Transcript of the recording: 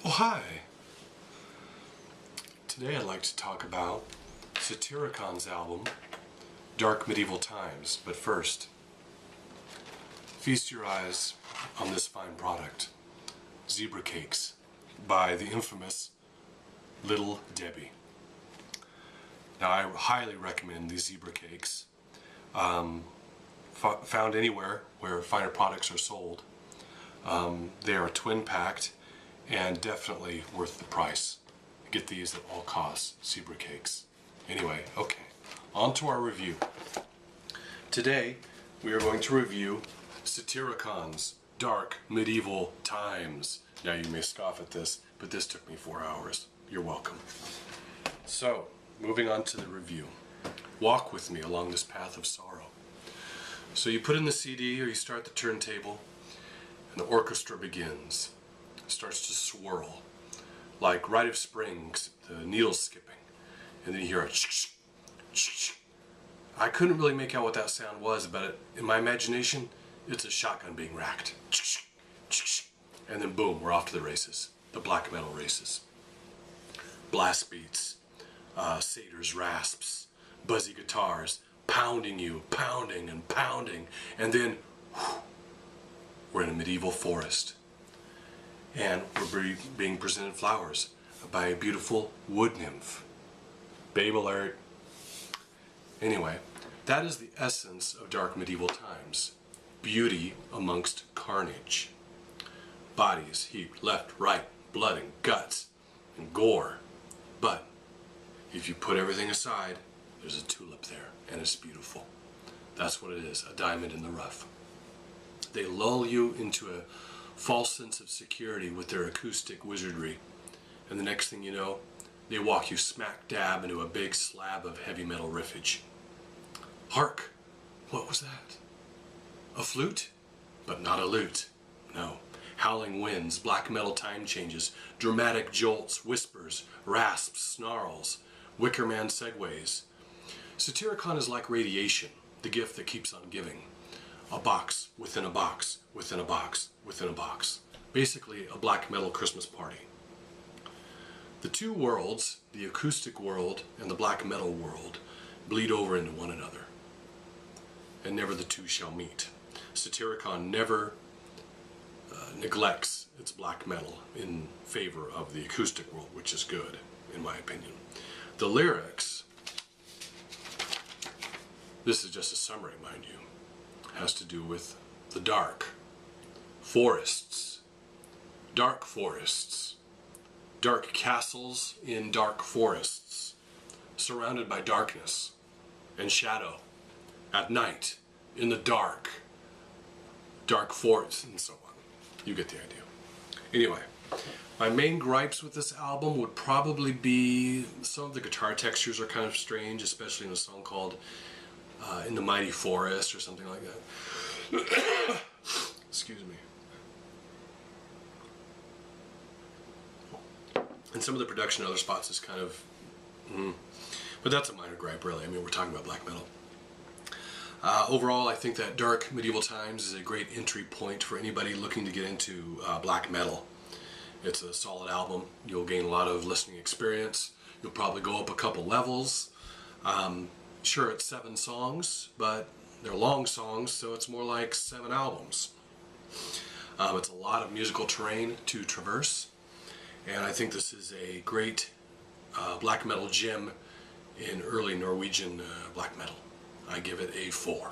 Oh, hi! Today I'd like to talk about Satyricon's album, Dark Medieval Times. But first, feast your eyes on this fine product, Zebra Cakes, by the infamous Little Debbie. Now, I highly recommend these Zebra Cakes, found anywhere where finer products are sold. They are twin-packed and definitely worth the price. Get these at all costs, Zebra Cakes. Anyway, okay, on to our review. Today, we are going to review Satyricon's Dark Medieval Times. Now, you may scoff at this, but this took me 4 hours. You're welcome. So, moving on to the review. Walk with me along this path of sorrow. So you put in the CD or you start the turntable, and the orchestra begins. It starts to swirl, like Rite of Spring, the needles skipping, and then you hear a sh-sh, sh-sh. I couldn't really make out what that sound was, but in my imagination, it's a shotgun being racked. Sh-sh, sh-sh. And then boom, we're off to the races, the black metal races. Blast beats, satyrs, rasps, buzzy guitars, pounding you, pounding and pounding, and then whew, we're in a medieval forest. And we're being presented flowers by a beautiful wood nymph. Babe alert. Anyway, that is the essence of Dark Medieval Times. Beauty amongst carnage. Bodies heaped left, right, blood and guts and gore. But if you put everything aside, there's a tulip there, and it's beautiful. That's what it is, a diamond in the rough. They lull you into a false sense of security with their acoustic wizardry, and the next thing you know, they walk you smack dab into a big slab of heavy metal riffage. Hark! What was that? A flute? But not a lute. No. Howling winds, black metal time changes, dramatic jolts, whispers, rasps, snarls, Wickerman segues. Satyricon is like radiation, the gift that keeps on giving. A box within a box within a box within a box. Basically a black metal Christmas party. The two worlds, the acoustic world and the black metal world, bleed over into one another. And never the two shall meet. Satyricon never neglects its black metal in favor of the acoustic world, which is good, in my opinion. The lyrics, this is just a summary, mind you, has to do with the dark forests, dark castles in dark forests, surrounded by darkness and shadow, at night, in the dark forests, and so on. You get the idea. Anyway, my main gripes with this album would probably be some of the guitar textures are kind of strange, especially in a song called In the Mighty Forest or something like that. Excuse me. And some of the production in other spots is kind of, but that's a minor gripe, really. I mean, we're talking about black metal. Overall, I think that Dark Medieval Times is a great entry point for anybody looking to get into black metal. It's a solid album. You'll gain a lot of listening experience. You'll probably go up a couple levels. Sure, it's 7 songs, but they're long songs, so it's more like 7 albums. It's a lot of musical terrain to traverse, and I think this is a great black metal gem in early Norwegian black metal. I give it a 4.